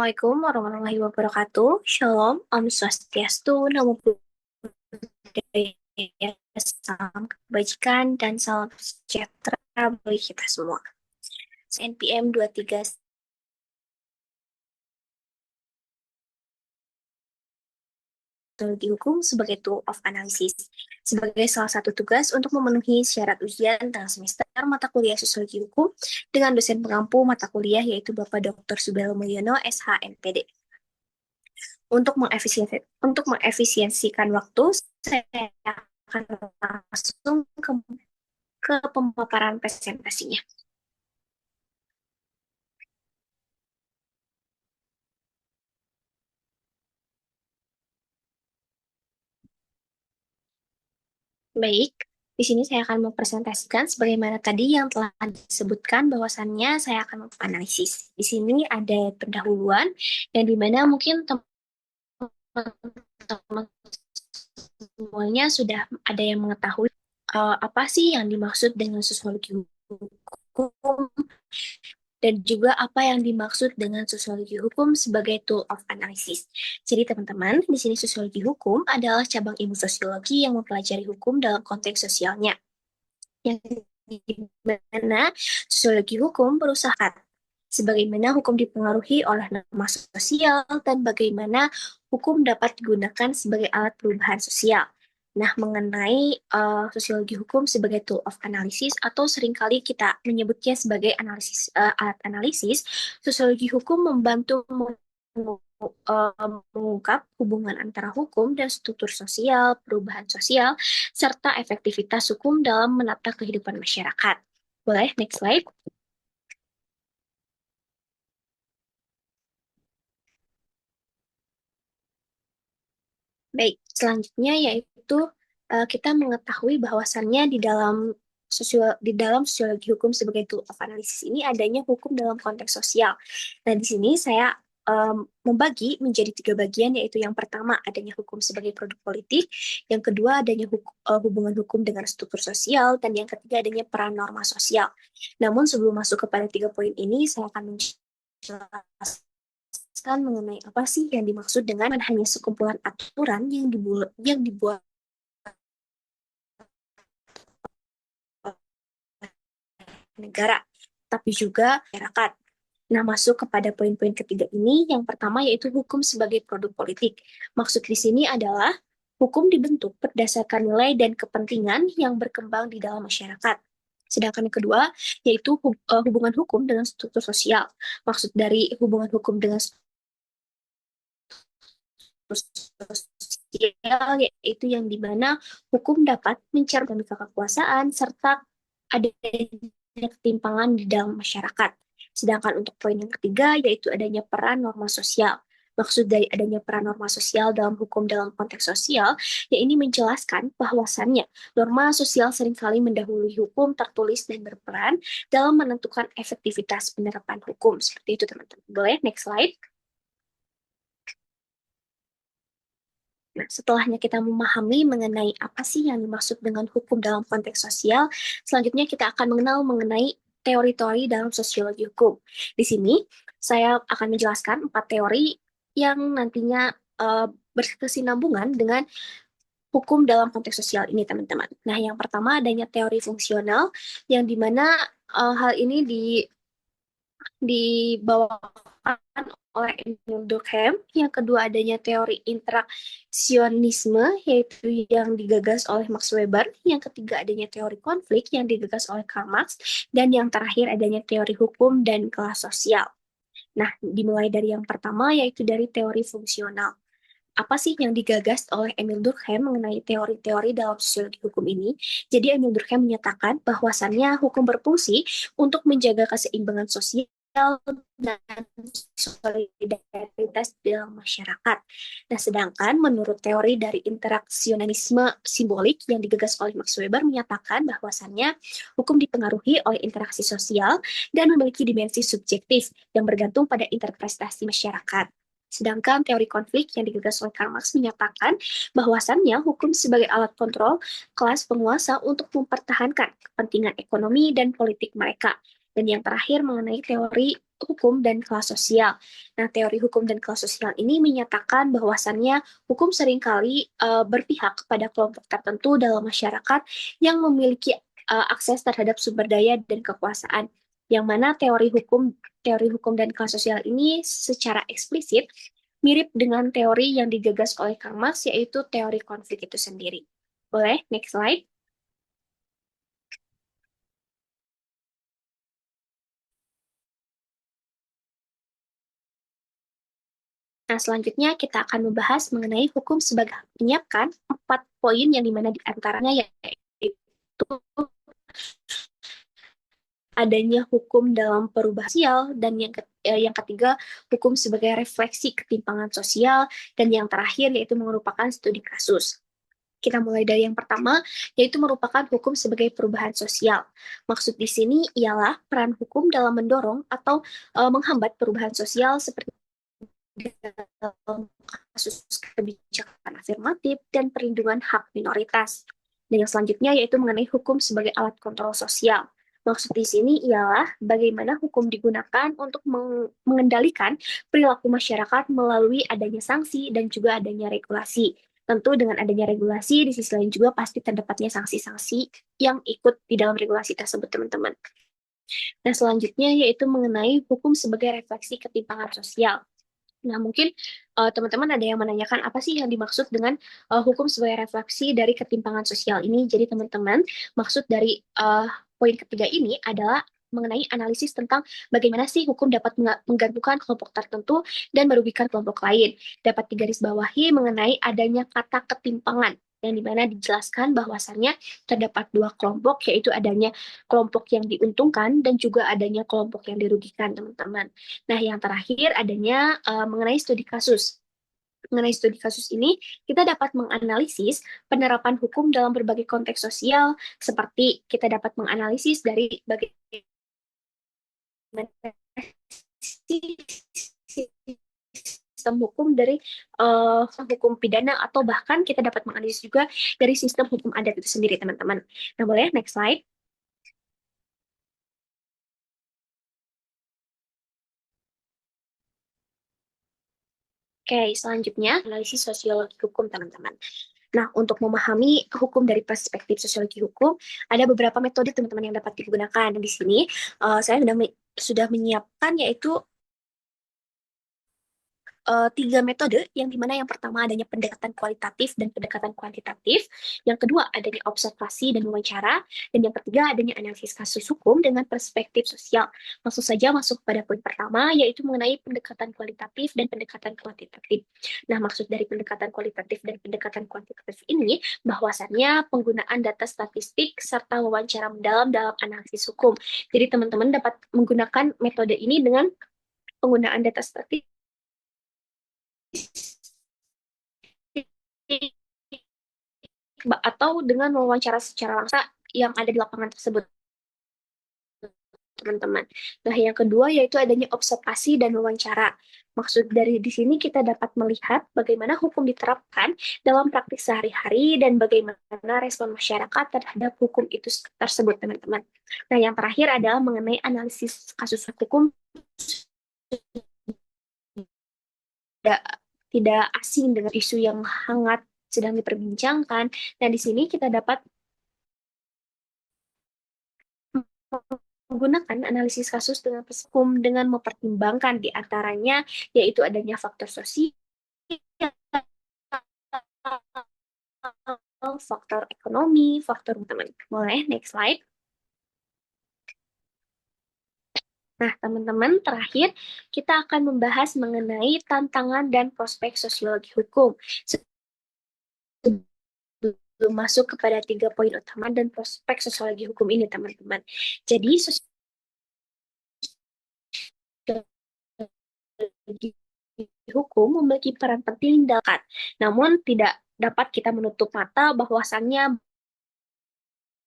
Assalamualaikum warahmatullahi wabarakatuh. Shalom, Om Swastiastu, Namo Buddhaya, salam kebajikan dan salam sejahtera bagi kita semua. NPM 23 Teknologi Hukum sebagai tool of analysis, sebagai salah satu tugas untuk memenuhi syarat ujian tengah semester mata kuliah Sosiologi Hukum dengan dosen pengampu mata kuliah yaitu Bapak Dr. Subelo Mulyono, SH, MPD. Untuk mengefisiensikan waktu, saya akan langsung ke pemaparan presentasinya. Baik, di sini saya akan mempresentasikan sebagaimana tadi yang telah disebutkan bahwasannya saya akan menganalisis. Di sini ada pendahuluan yang dimana mungkin teman-teman semuanya sudah ada yang mengetahui apa sih yang dimaksud dengan sosiologi hukum dan juga apa yang dimaksud dengan sosiologi hukum sebagai tool of analysis. Jadi teman-teman, di sini sosiologi hukum adalah cabang ilmu sosiologi yang mempelajari hukum dalam konteks sosialnya. Yang dimana sosiologi hukum berusaha sebagaimana hukum dipengaruhi oleh norma sosial dan bagaimana hukum dapat digunakan sebagai alat perubahan sosial. Nah, mengenai sosiologi hukum sebagai tool of analysis atau seringkali kita menyebutnya sebagai alat analisis, sosiologi hukum membantu mengungkap hubungan antara hukum dan struktur sosial, perubahan sosial, serta efektivitas hukum dalam menata kehidupan masyarakat. Boleh, next slide. Baik, selanjutnya yaitu kita mengetahui bahwasannya di dalam sosiologi hukum sebagai tool of analysis ini adanya hukum dalam konteks sosial. Nah, di sini saya membagi menjadi 3 bagian, yaitu yang pertama adanya hukum sebagai produk politik, yang kedua adanya hubungan hukum dengan struktur sosial, dan yang ketiga adanya peran norma sosial. Namun sebelum masuk kepada 3 poin ini, saya akan menjelaskan mengenai apa sih yang dimaksud dengan hanya sekumpulan aturan yang dibuat negara, tapi juga masyarakat. Nah, masuk kepada poin-poin ketiga ini, yang pertama yaitu hukum sebagai produk politik. Maksud di sini adalah hukum dibentuk berdasarkan nilai dan kepentingan yang berkembang di dalam masyarakat. Sedangkan yang kedua, yaitu hubungan hukum dengan struktur sosial. Maksud dari hubungan hukum dengan sosial yaitu yang dimana hukum dapat mencari dinamika kekuasaan serta adanya ketimpangan di dalam masyarakat. Sedangkan untuk poin yang ketiga yaitu adanya peran norma sosial. Maksud dari adanya peran norma sosial dalam hukum dalam konteks sosial, ya ini menjelaskan bahwasannya norma sosial seringkali mendahului hukum tertulis dan berperan dalam menentukan efektivitas penerapan hukum. Seperti itu teman-teman. Boleh, next slide. Nah, setelahnya kita memahami mengenai apa sih yang dimaksud dengan hukum dalam konteks sosial, selanjutnya kita akan mengenal mengenai teori-teori dalam sosiologi hukum. Di sini, saya akan menjelaskan 4 teori yang nantinya berkesinambungan dengan hukum dalam konteks sosial ini, teman-teman. Nah, yang pertama adanya teori fungsional, yang dimana hal ini dibawakan oleh Emil Durkheim. Yang kedua adanya teori interaksionisme, yaitu yang digagas oleh Max Weber. Yang ketiga adanya teori konflik yang digagas oleh Karl Marx. Dan yang terakhir adanya teori hukum dan kelas sosial. Nah, dimulai dari yang pertama, yaitu dari teori fungsional. Apa sih yang digagas oleh Emil Durkheim mengenai teori-teori dalam sosiologi hukum ini? Jadi Emil Durkheim menyatakan bahwasannya hukum berfungsi untuk menjaga keseimbangan sosial dan solidaritas dalam masyarakat. Nah, sedangkan menurut teori dari interaksionisme simbolik yang digagas oleh Max Weber menyatakan bahwasannya hukum dipengaruhi oleh interaksi sosial dan memiliki dimensi subjektif yang bergantung pada interpretasi masyarakat. Sedangkan teori konflik yang digagas oleh Karl Marx menyatakan bahwasannya hukum sebagai alat kontrol kelas penguasa untuk mempertahankan kepentingan ekonomi dan politik mereka. Dan yang terakhir mengenai teori hukum dan kelas sosial. Nah, teori hukum dan kelas sosial ini menyatakan bahwasannya hukum seringkali berpihak kepada kelompok tertentu dalam masyarakat yang memiliki akses terhadap sumber daya dan kekuasaan. Yang mana teori hukum dan kelas sosial ini secara eksplisit mirip dengan teori yang digagas oleh Karl Marx, yaitu teori konflik itu sendiri. Boleh, next slide. Nah, selanjutnya kita akan membahas mengenai hukum sebagai menyiapkan 4 poin yang dimana diantaranya yaitu adanya hukum dalam perubahan sosial, dan yang ketiga hukum sebagai refleksi ketimpangan sosial, dan yang terakhir yaitu merupakan studi kasus. Kita mulai dari yang pertama, yaitu merupakan hukum sebagai perubahan sosial. Maksud di sini ialah peran hukum dalam mendorong atau menghambat perubahan sosial seperti dalam kasus kebijakan afirmatif dan perlindungan hak minoritas. Dan yang selanjutnya yaitu mengenai hukum sebagai alat kontrol sosial. Maksud di sini ialah bagaimana hukum digunakan untuk mengendalikan perilaku masyarakat melalui adanya sanksi dan juga adanya regulasi. Tentu dengan adanya regulasi, di sisi lain juga pasti terdapatnya sanksi-sanksi yang ikut di dalam regulasi tersebut, teman-teman. Nah, selanjutnya yaitu mengenai hukum sebagai refleksi ketimpangan sosial. Nah, mungkin teman-teman ada yang menanyakan apa sih yang dimaksud dengan hukum sebagai refleksi dari ketimpangan sosial ini. Jadi, teman-teman, maksud dari poin ketiga ini adalah mengenai analisis tentang bagaimana sih hukum dapat menggantungkan kelompok tertentu dan merugikan kelompok lain. Dapat digarisbawahi mengenai adanya kata ketimpangan, yang dimana dijelaskan bahwasannya terdapat 2 kelompok, yaitu adanya kelompok yang diuntungkan dan juga adanya kelompok yang dirugikan, teman-teman. Nah, yang terakhir adanya mengenai studi kasus. Mengenai studi kasus ini, kita dapat menganalisis penerapan hukum dalam berbagai konteks sosial, seperti kita dapat menganalisis dari bagaimana sistem hukum dari hukum pidana, atau bahkan kita dapat menganalisis juga dari sistem hukum adat itu sendiri, teman-teman. Nah, boleh next slide. Oke, selanjutnya analisis sosiologi hukum, teman-teman. Nah, untuk memahami hukum dari perspektif sosiologi hukum, ada beberapa metode, teman-teman, yang dapat digunakan. Di sini, saya sudah menyiapkan yaitu 3 metode, yang dimana yang pertama adanya pendekatan kualitatif dan pendekatan kuantitatif, yang kedua adanya observasi dan wawancara, dan yang ketiga adanya analisis kasus hukum dengan perspektif sosial. Langsung saja masuk pada poin pertama, yaitu mengenai pendekatan kualitatif dan pendekatan kuantitatif. Nah, maksud dari pendekatan kualitatif dan pendekatan kuantitatif ini, bahwasannya penggunaan data statistik serta wawancara mendalam dalam analisis hukum. Jadi, teman-teman dapat menggunakan metode ini dengan penggunaan data statistik atau dengan wawancara secara langsung yang ada di lapangan tersebut, teman-teman. Nah, yang kedua yaitu adanya observasi dan wawancara. Maksud dari di sini kita dapat melihat bagaimana hukum diterapkan dalam praktik sehari-hari dan bagaimana respon masyarakat terhadap hukum itu tersebut, teman-teman. Nah, yang terakhir adalah mengenai analisis kasus hukum. Tidak, tidak asing dengan isu yang hangat sedang diperbincangkan. Nah, di sini kita dapat menggunakan analisis kasus dengan hukum dengan mempertimbangkan di antaranya yaitu adanya faktor sosial, faktor ekonomi, faktor teman. Boleh next slide. Nah, teman-teman, terakhir kita akan membahas mengenai tantangan dan prospek sosiologi hukum. Sebelum masuk kepada 3 poin utama dan prospek sosiologi hukum ini, teman-teman. Jadi, hukum memiliki peran penting dalam, namun tidak dapat kita menutup mata bahwasannya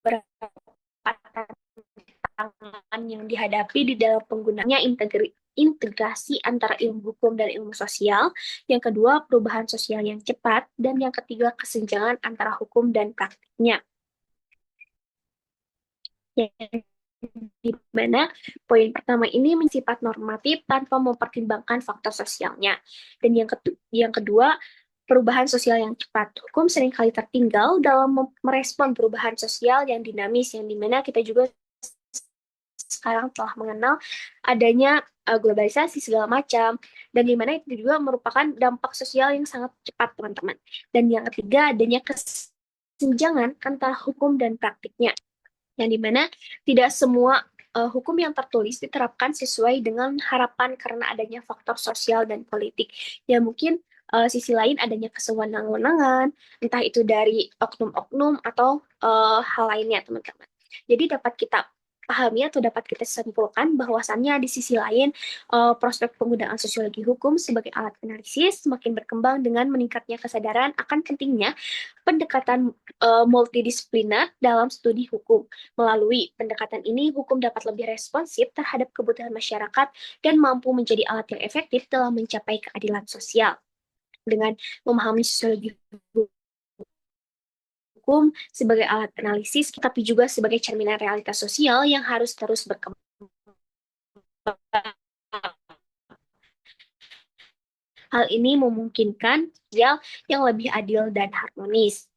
beberapa tantangan yang dihadapi di dalam penggunaannya integrasi antara ilmu hukum dan ilmu sosial, yang kedua perubahan sosial yang cepat, dan yang ketiga kesenjangan antara hukum dan praktiknya. Yang di mana poin pertama ini bersifat normatif tanpa mempertimbangkan faktor sosialnya. Dan yang kedua, perubahan sosial yang cepat. Hukum seringkali tertinggal dalam merespon perubahan sosial yang dinamis, yang dimana kita juga sekarang telah mengenal adanya globalisasi segala macam, dan dimana itu juga merupakan dampak sosial yang sangat cepat, teman-teman. Dan yang ketiga, adanya kesenjangan antara hukum dan praktiknya, yang dimana tidak semua hukum yang tertulis diterapkan sesuai dengan harapan karena adanya faktor sosial dan politik. Ya mungkin sisi lain adanya kesewenang-wenangan, entah itu dari oknum-oknum atau hal lainnya, teman-teman. Jadi dapat kita pahami atau dapat kita simpulkan bahwasannya di sisi lain prospek penggunaan sosiologi hukum sebagai alat analisis semakin berkembang dengan meningkatnya kesadaran akan pentingnya pendekatan multidisipliner dalam studi hukum. Melalui pendekatan ini, hukum dapat lebih responsif terhadap kebutuhan masyarakat dan mampu menjadi alat yang efektif dalam mencapai keadilan sosial. Dengan memahami sosiologi hukum sebagai alat analisis, tapi juga sebagai cerminan realitas sosial yang harus terus berkembang. Hal ini memungkinkan sosial yang lebih adil dan harmonis.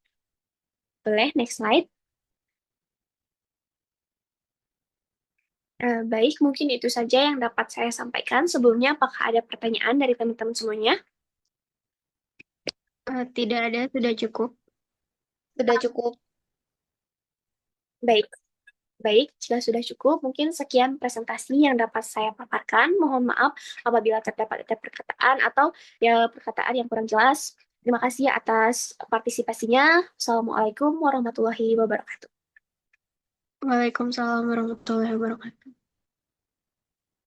Boleh, next slide. Baik, mungkin itu saja yang dapat saya sampaikan. Sebelumnya, apakah ada pertanyaan dari teman-teman semuanya? Tidak ada, sudah cukup. Sudah cukup. Baik, baik, jika sudah cukup, mungkin sekian presentasi yang dapat saya paparkan. Mohon maaf apabila terdapat ada perkataan atau ya perkataan yang kurang jelas. Terima kasih atas partisipasinya. Assalamualaikum warahmatullahi wabarakatuh. Waalaikumsalam warahmatullahi wabarakatuh.